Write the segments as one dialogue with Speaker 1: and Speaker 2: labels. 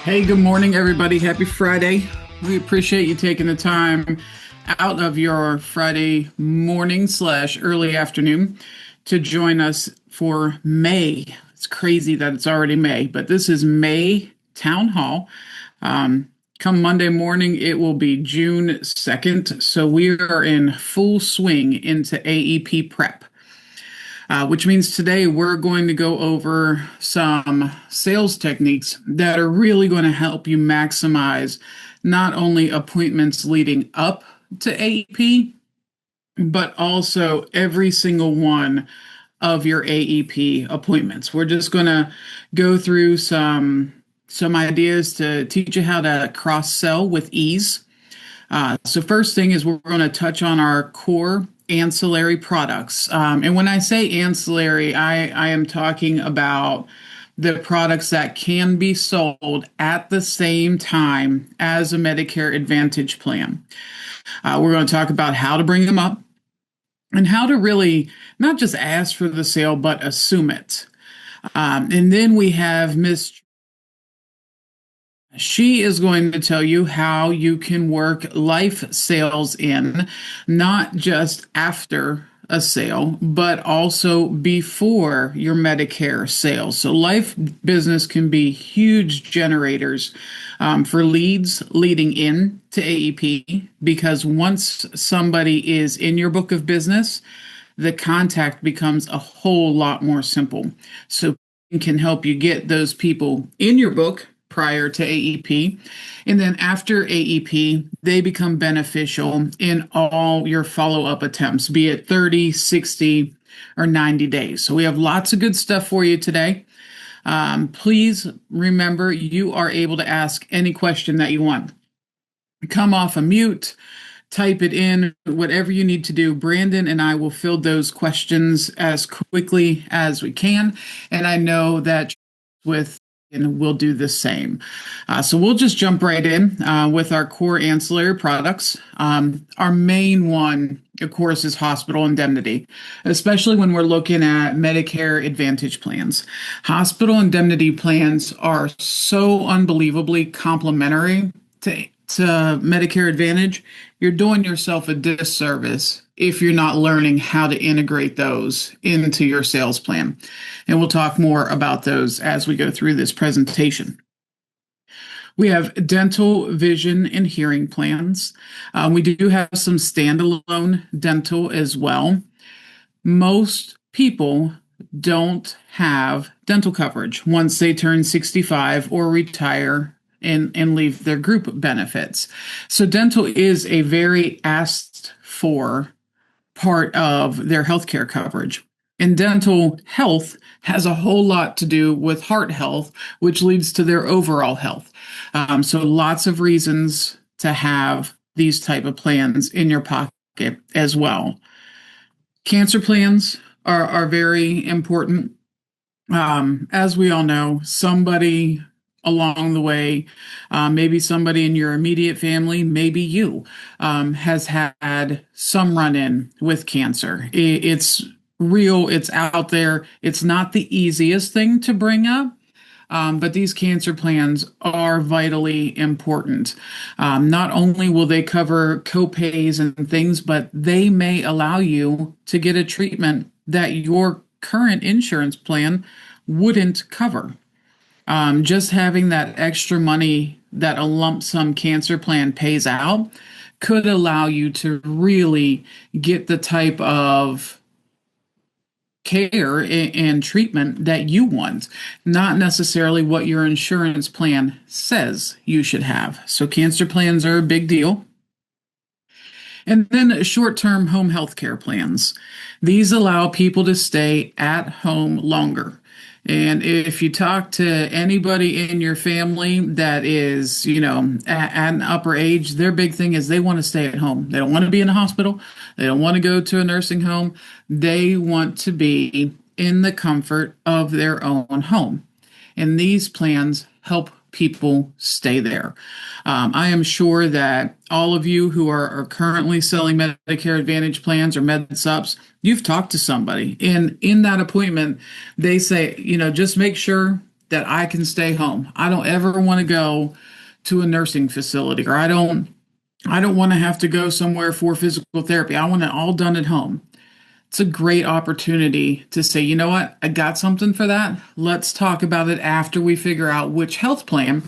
Speaker 1: Hey, good morning, everybody. Happy Friday. We appreciate you taking the time out of your Friday morning slash early afternoon to join us for May. It's crazy that it's already May, but this is May Town Hall. Come Monday morning, it will be June 2nd. So we are in full swing into AEP prep. Which means today we're going to go over some sales techniques that are really going to help you maximize not only appointments leading up to AEP, but also every single one of your AEP appointments. We're just going to go through some ideas to teach you how to cross sell with ease. So first thing is we're going to touch on our core ancillary products. And when I say ancillary, I am talking about the products that can be sold at the same time as a Medicare Advantage plan. We're going to talk about how to bring them up and how to really not just ask for the sale, but assume it. And then we have Miss. She is going to tell you how you can work life sales in, not just after a sale, but also before your Medicare sales. So life business can be huge generators for leads leading in to AEP, because once somebody is in your book of business, the contact becomes a whole lot more simple. So it can help you get those people in your book prior to AEP. And then after AEP, they become beneficial in all your follow-up attempts, be it 30, 60, or 90 days. So we have lots of good stuff for you today. Please remember, you are able to ask any question that you want. Come off a mute, type it in, whatever you need to do. Brandon and I will fill those questions as quickly as we can. And I know that and we'll do the same. So we'll just jump right in with our core ancillary products. Our main one, of course, is hospital indemnity, especially when we're looking at Medicare Advantage plans. Hospital indemnity plans are so unbelievably complementary to Medicare Advantage. You're doing yourself a disservice if you're not learning how to integrate those into your sales plan. And we'll talk more about those as we go through this presentation. We have dental, vision, and hearing plans. We do have some standalone dental as well. Most people don't have dental coverage once they turn 65 or retire and leave their group benefits. So dental is a very asked for part of their healthcare coverage. And dental health has a whole lot to do with heart health, which leads to their overall health. So lots of reasons to have these type of plans in your pocket as well. Cancer plans are very important. As we all know, somebody along the way, maybe somebody in your immediate family, maybe you, has had some run-in with cancer. It's real, it's out there. It's not the easiest thing to bring up, but these cancer plans are vitally important. Not only will they cover co-pays and things, but they may allow you to get a treatment that your current insurance plan wouldn't cover. Just having that extra money that a lump sum cancer plan pays out could allow you to really get the type of care and treatment that you want, not necessarily what your insurance plan says you should have. So cancer plans are a big deal. And then short-term home health care plans. These allow people to stay at home longer. And if you talk to anybody in your family that is, at an upper age, their big thing is they want to stay at home. They don't want to be in a hospital. They don't want to go to a nursing home. They want to be in the comfort of their own home. And these plans help people stay there. I am sure that all of you who are currently selling Medicare Advantage plans or MedSups, you've talked to somebody. And in that appointment, they say, just make sure that I can stay home. I don't ever want to go to a nursing facility, or I don't want to have to go somewhere for physical therapy. I want it all done at home. It's a great opportunity to say, you know what, I got something for that. Let's talk about it after we figure out which health plan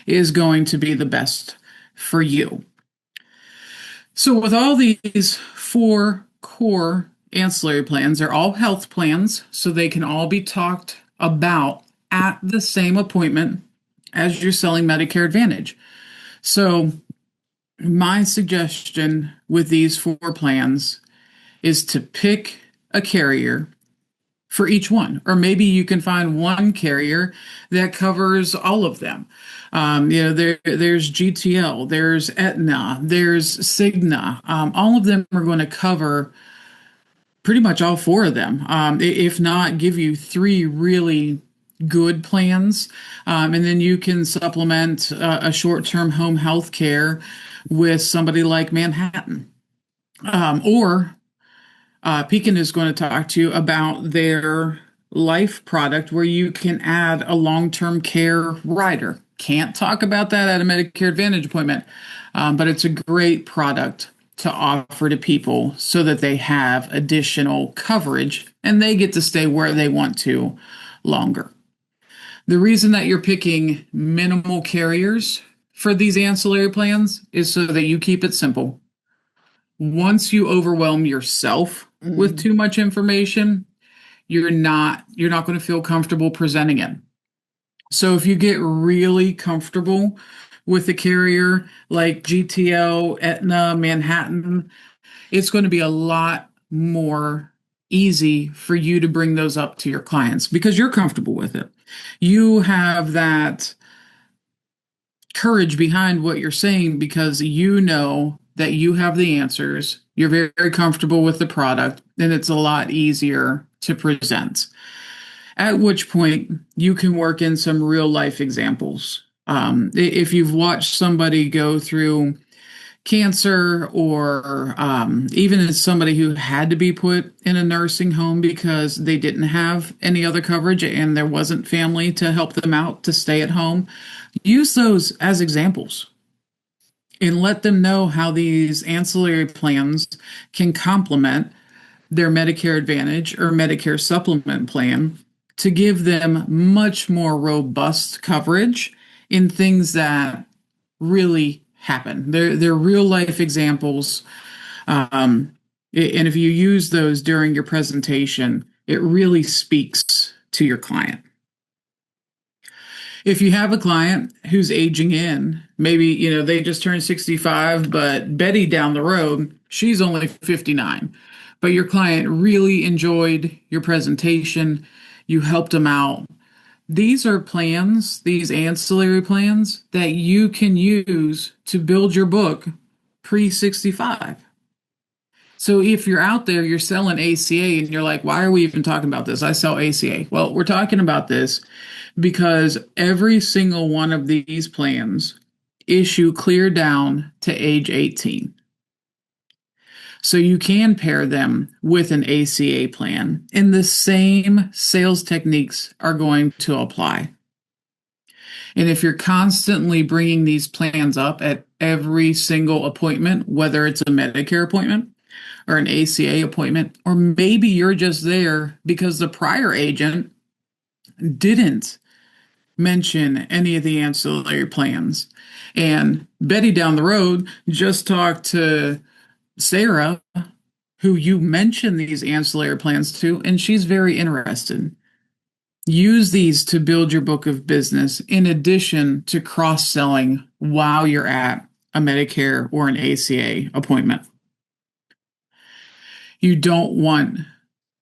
Speaker 1: is going to be the best for you. So, with all these four core ancillary plans, they're all health plans, so they can all be talked about at the same appointment as you're selling Medicare Advantage. So, my suggestion with these four plans is to pick a carrier for each one, or maybe you can find one carrier that covers all of them. There's GTL, there's Aetna, there's Cigna. All of them are going to cover pretty much all four of them. If not, give you three really good plans, and then you can supplement a short-term home health care with somebody like Manhattan. Or Pekin is going to talk to you about their life product where you can add a long-term care rider. Can't talk about that at a Medicare Advantage appointment, but it's a great product to offer to people so that they have additional coverage and they get to stay where they want to longer. The reason that you're picking minimal carriers for these ancillary plans is so that you keep it simple. Once you overwhelm yourself with too much information, you're not going to feel comfortable presenting it. So if you get really comfortable with a carrier like GTL, Aetna, Manhattan, it's going to be a lot more easy for you to bring those up to your clients because you're comfortable with it. You have that courage behind what you're saying because you know that you have the answers. You're very, very comfortable with the product, and it's a lot easier to present. At which point, you can work in some real life examples. If you've watched somebody go through cancer, or even as somebody who had to be put in a nursing home because they didn't have any other coverage and there wasn't family to help them out to stay at home, use those as examples and let them know how these ancillary plans can complement their Medicare Advantage or Medicare Supplement plan to give them much more robust coverage in things that really happen. They're real life examples. And if you use those during your presentation, it really speaks to your client. If you have a client who's aging in, maybe, they just turned 65, but Betty down the road, she's only 59. But your client really enjoyed your presentation. You helped them out. These are plans, these ancillary plans that you can use to build your book pre-65. So if you're out there, you're selling ACA and you're like, why are we even talking about this? I sell ACA. Well, we're talking about this because every single one of these plans issue clear down to age 18. So you can pair them with an ACA plan, and the same sales techniques are going to apply. And if you're constantly bringing these plans up at every single appointment, whether it's a Medicare appointment or an ACA appointment, or maybe you're just there because the prior agent didn't mention any of the ancillary plans, and Betty down the road just talked to Sarah, who you mentioned these ancillary plans to, and she's very interested. Use these to build your book of business in addition to cross-selling while you're at a Medicare or an ACA appointment. You don't want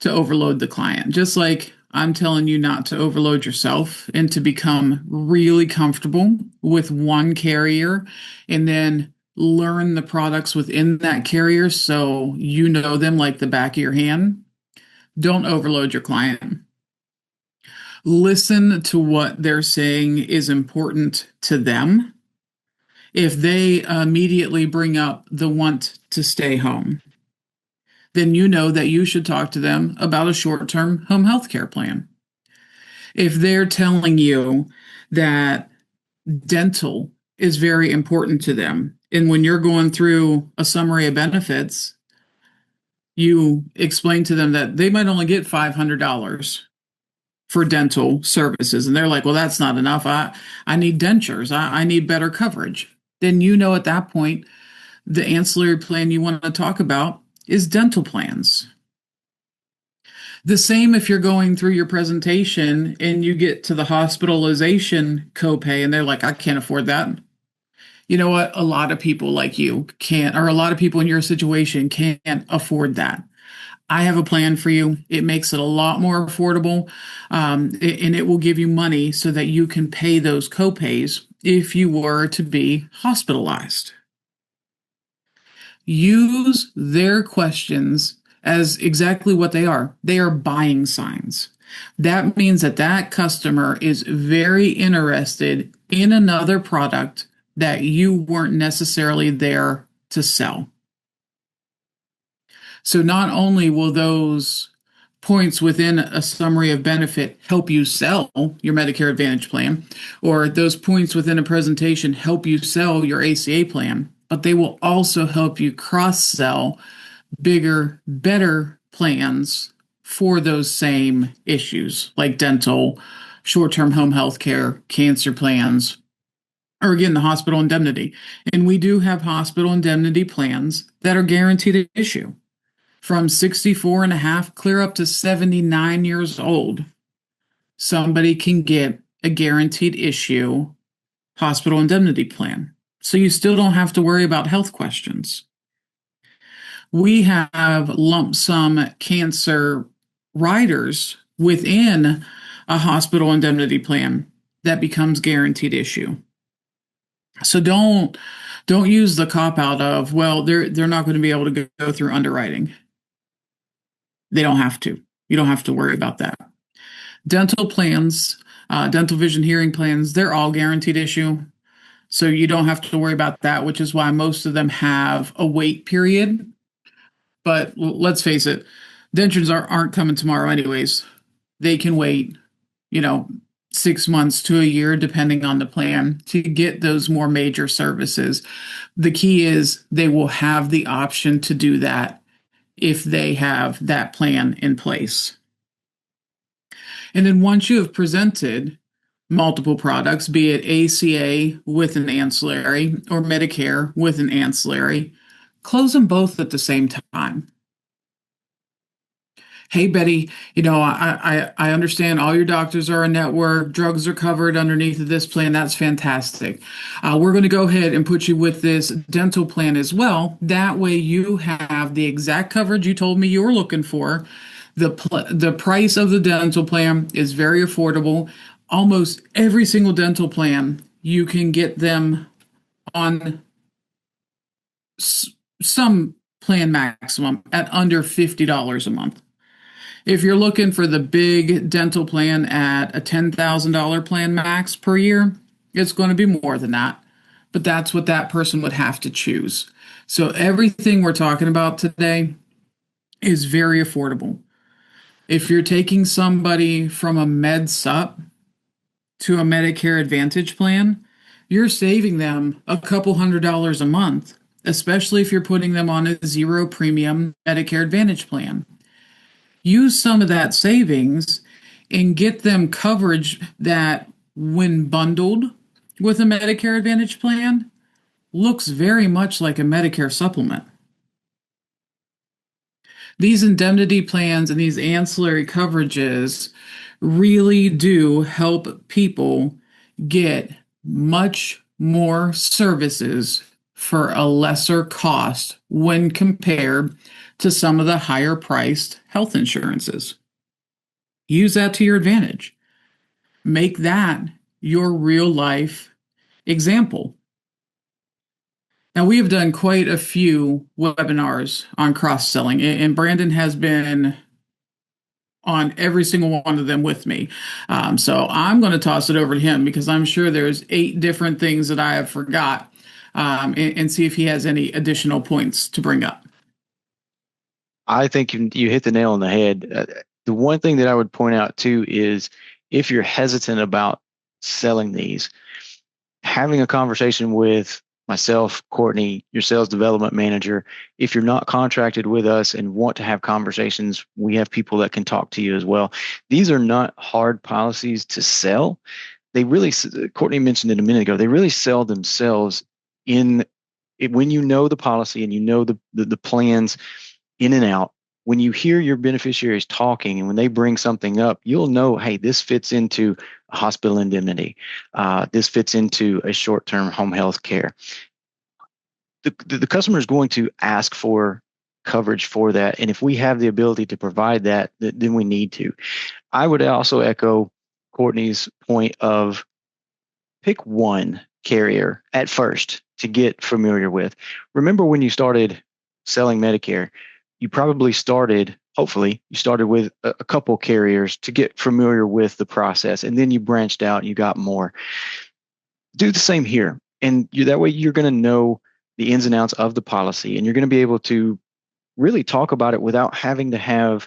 Speaker 1: to overload the client. Just like I'm telling you not to overload yourself and to become really comfortable with one carrier and then learn the products within that carrier so you know them like the back of your hand. Don't overload your client. Listen to what they're saying is important to them. If they immediately bring up the want to stay home, then you know that you should talk to them about a short-term home health care plan. If they're telling you that dental is very important to them, and when you're going through a summary of benefits, you explain to them that they might only get $500 for dental services, and they're like, well, that's not enough. I need dentures. I need better coverage. Then you know at that point, the ancillary plan you want to talk about is dental plans. The same if you're going through your presentation and you get to the hospitalization copay and they're like, I can't afford that. You know what? A lot of people like you can't, or a lot of people in your situation can't afford that. I have a plan for you. It makes it a lot more affordable, and it will give you money so that you can pay those copays if you were to be hospitalized. Use their questions as exactly what they are. They are buying signs. That means that that customer is very interested in another product that you weren't necessarily there to sell. So not only will those points within a summary of benefit help you sell your Medicare Advantage plan, or those points within a presentation help you sell your ACA plan, but they will also help you cross sell bigger, better plans for those same issues like dental, short term home health care, cancer plans, or again, the hospital indemnity. And we do have hospital indemnity plans that are guaranteed to issue from 64 and a half clear up to 79 years old. Somebody can get a guaranteed issue hospital indemnity plan. So you still don't have to worry about health questions. We have lump sum cancer riders within a hospital indemnity plan that becomes guaranteed issue. So don't use the cop out of, well, they're not going to be able to go through underwriting. They don't have to. You don't have to worry about that. Dental plans, dental vision hearing plans, they're all guaranteed issue. So you don't have to worry about that, which is why most of them have a wait period. But let's face it, dentures aren't coming tomorrow anyways. They can wait, you know, 6 months to a year, depending on the plan, to get those more major services. The key is they will have the option to do that if they have that plan in place. And then once you have presented multiple products, be it ACA with an ancillary or Medicare with an ancillary, close them both at the same time. Hey, Betty, I understand all your doctors are a network, drugs are covered underneath of this plan. That's fantastic. We're going to go ahead and put you with this dental plan as well. That way you have the exact coverage you told me you were looking for. The price of the dental plan is very affordable. Almost every single dental plan, you can get them on some plan maximum at under $50 a month. If you're looking for the big dental plan at a $10,000 plan max per year, it's going to be more than that. But that's what that person would have to choose. So everything we're talking about today is very affordable. If you're taking somebody from a Med Sup to a Medicare Advantage plan, you're saving them a couple $100s a month, especially if you're putting them on a zero premium Medicare Advantage plan. Use some of that savings and get them coverage that, when bundled with a Medicare Advantage plan, looks very much like a Medicare supplement. These indemnity plans and these ancillary coverages really do help people get much more services for a lesser cost when compared to some of the higher priced health insurances. Use that to your advantage. Make that your real life example. Now, we have done quite a few webinars on cross-selling, and Brandon has been on every single one of them with me. So I'm going to toss it over to him because I'm sure there's 8 different things that I have forgot, and see if he has any additional points to bring up.
Speaker 2: I think you hit the nail on the head. The one thing that I would point out too is if you're hesitant about selling these, having a conversation with myself, Courtney, your sales development manager. If you're not contracted with us and want to have conversations, we have people that can talk to you as well. These are not hard policies to sell. They really, Courtney mentioned it a minute ago, they really sell themselves in when you know the policy and you know the plans in and out. When you hear your beneficiaries talking and when they bring something up, you'll know, hey, this fits into a hospital indemnity. This fits into a short-term home health care. The customer is going to ask for coverage for that. And if we have the ability to provide that, then we need to. I would also echo Courtney's point of pick one carrier at first to get familiar with. Remember when you started selling Medicare, you probably started, hopefully, you started with a couple carriers to get familiar with the process, and then you branched out and you got more. Do the same here. And that way you're going to know the ins and outs of the policy, and you're going to be able to really talk about it without having to have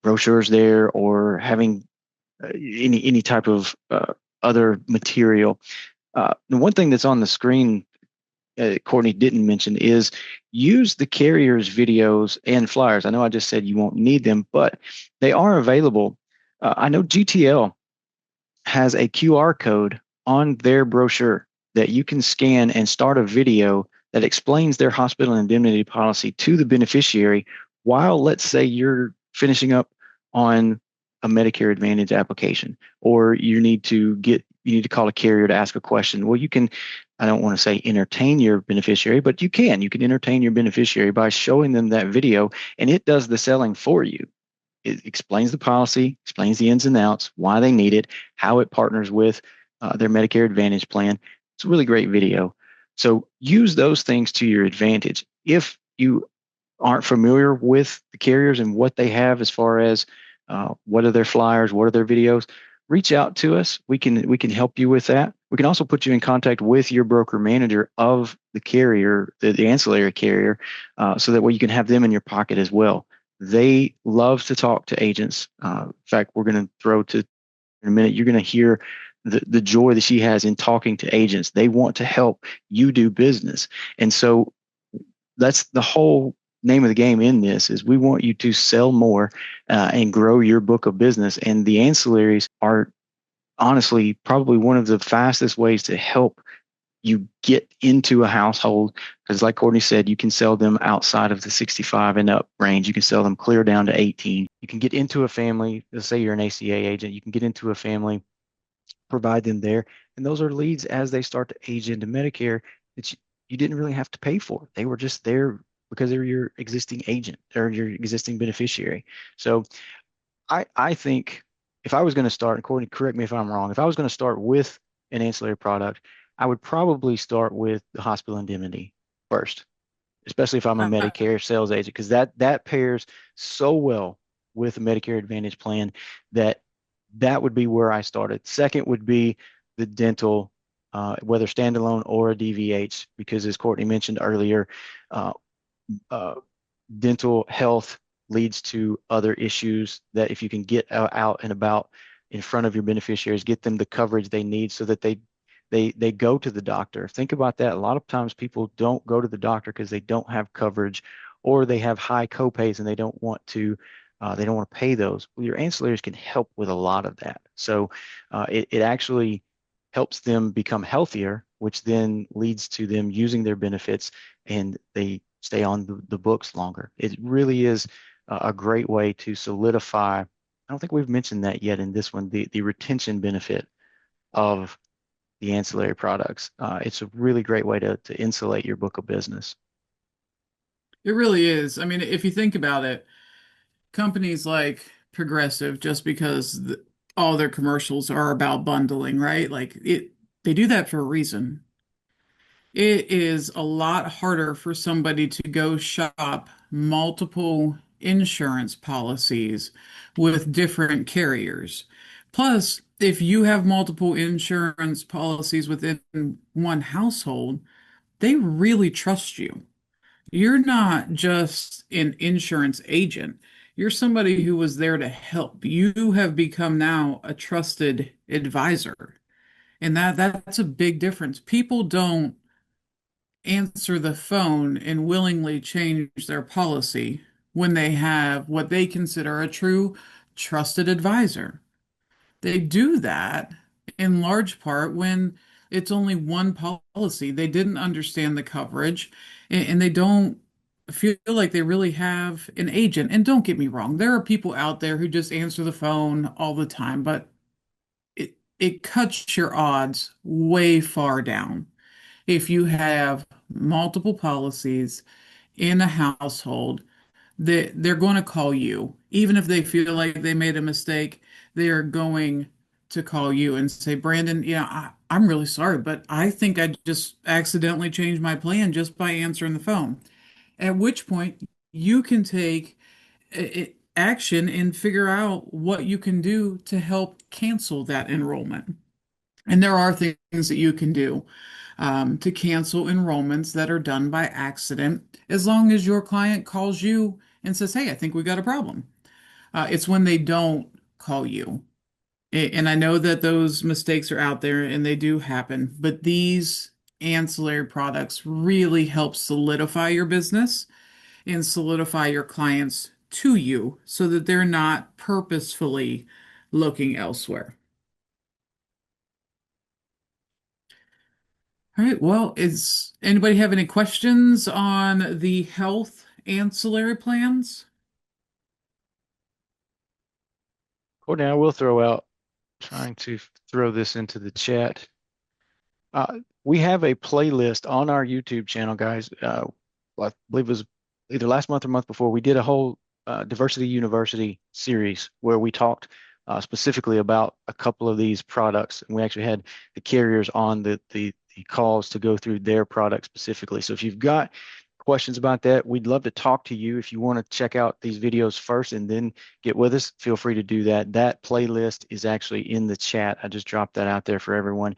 Speaker 2: brochures there or having any type of other material. The one thing that's on the screen, Courtney didn't mention, is use the carrier's videos and flyers. I know I just said you won't need them, but they are available. I know GTL has a QR code on their brochure that you can scan and start a video that explains their hospital indemnity policy to the beneficiary while, let's say, you're finishing up on a Medicare Advantage application, or you need to call a carrier to ask a question. Well, you can, I don't want to say entertain your beneficiary, but you can entertain your beneficiary by showing them that video, and it does the selling for you. It explains the policy, explains the ins and outs, why they need it, how it partners with their Medicare Advantage plan. It's a really great video. So use those things to your advantage. If you aren't familiar with the carriers and what they have as far as what are their flyers, what are their videos, reach out to us. We can help you with that. We can also put you in contact with your broker manager of the carrier, the ancillary carrier, so that way you can have them in your pocket as well. They love to talk to agents. In fact, we're going to throw to in a minute. You're going to hear the joy that she has in talking to agents. They want to help you do business, and so that's the whole name of the game in this is we want you to sell more and grow your book of business. And the ancillaries are honestly probably one of the fastest ways to help you get into a household, because like Courtney said, you can sell them outside of the 65 and up range. You can sell them clear down to 18. You can get into a family. Let's say you're an ACA agent. You can get into a family, provide them there. And those are leads as they start to age into Medicare that you didn't really have to pay for. They were just there because they're your existing agent or your existing beneficiary. So I think if I was going to start, and Courtney, correct me if I'm wrong, if I was going to start with an ancillary product, I would probably start with the hospital indemnity first, especially if I'm a Medicare sales agent, because that pairs so well with a Medicare Advantage plan that that would be where I started. Second would be the dental, whether standalone or a DVH, because as Courtney mentioned earlier, uh, uh, dental health leads to other issues that if you can get out and about in front of your beneficiaries, get them the coverage they need so that they go to the doctor. Think about that. A lot of times people don't go to the doctor because they don't have coverage or they have high copays and they don't want to pay those. Well, your ancillaries can help with a lot of that. So it actually helps them become healthier, which then leads to them using their benefits and they stay on the books longer. It really is a great way to solidify. I don't think we've mentioned that yet in this one, the retention benefit of the ancillary products. It's a really great way to insulate your book of business.
Speaker 1: It really is. I mean, if you think about it, companies like Progressive, just because all their commercials are about bundling, right? They do that for a reason. It is a lot harder for somebody to go shop multiple insurance policies with different carriers. Plus, if you have multiple insurance policies within one household, they really trust you. You're not just an insurance agent. You're somebody who was there to help. You have become now a trusted advisor. And that's a big difference. People don't answer the phone and willingly change their policy when they have what they consider a true trusted advisor. They do that in large part when it's only one policy. They didn't understand the coverage and they don't feel like they really have an agent. And don't get me wrong, there are people out there who just answer the phone all the time, but it cuts your odds way far down. If you have multiple policies in a household, they're going to call you. Even if they feel like they made a mistake, they're going to call you and say, Brandon, I'm really sorry, but I think I just accidentally changed my plan just by answering the phone. At which point you can take action and figure out what you can do to help cancel that enrollment. And there are things that you can do to cancel enrollments that are done by accident, as long as your client calls you and says, "Hey, I think we got a problem." It's when they don't call you. And I know that those mistakes are out there and they do happen, but these ancillary products really help solidify your business and solidify your clients to you so that they're not purposefully looking elsewhere. All right. Well, is anybody have any questions on the health ancillary plans?
Speaker 2: Courtney, I will throw out, trying to throw this into the chat. We have a playlist on our YouTube channel, guys. I believe it was either last month or month before. We did a whole Diversity University series where we talked specifically about a couple of these products. And we actually had the carriers on the calls to go through their product specifically. So if you've got questions about that, we'd love to talk to you. If you want to check out these videos first and then get with us, feel free to do that. That playlist is actually in the chat. I just dropped that out there for everyone.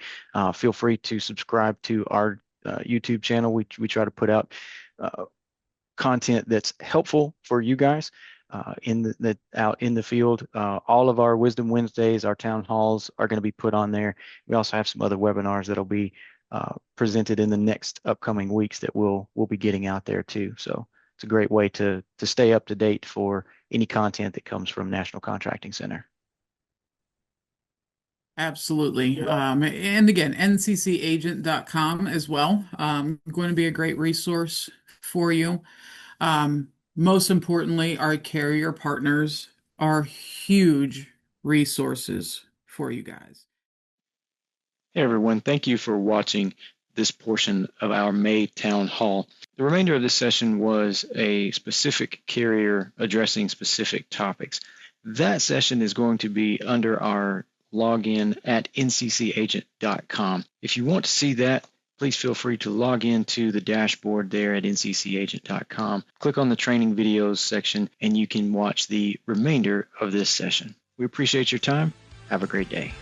Speaker 2: Feel free to subscribe to our YouTube channel. We try to put out content that's helpful for you guys out in the field. All of our Wisdom Wednesdays, our town halls are going to be put on there. We also have some other webinars that'll be presented in the next upcoming weeks that we'll be getting out there too. So it's a great way to stay up to date for any content that comes from National Contracting Center.
Speaker 1: Absolutely. And again, nccagent.com as well. Going to be a great resource for you. Most importantly, our carrier partners are huge resources for you guys.
Speaker 2: Hey everyone, thank you for watching this portion of our May Town Hall. The remainder of this session was a specific carrier addressing specific topics. That session is going to be under our login at nccagent.com. If you want to see that, please feel free to log into the dashboard there at nccagent.com. Click on the training videos section and you can watch the remainder of this session. We appreciate your time. Have a great day.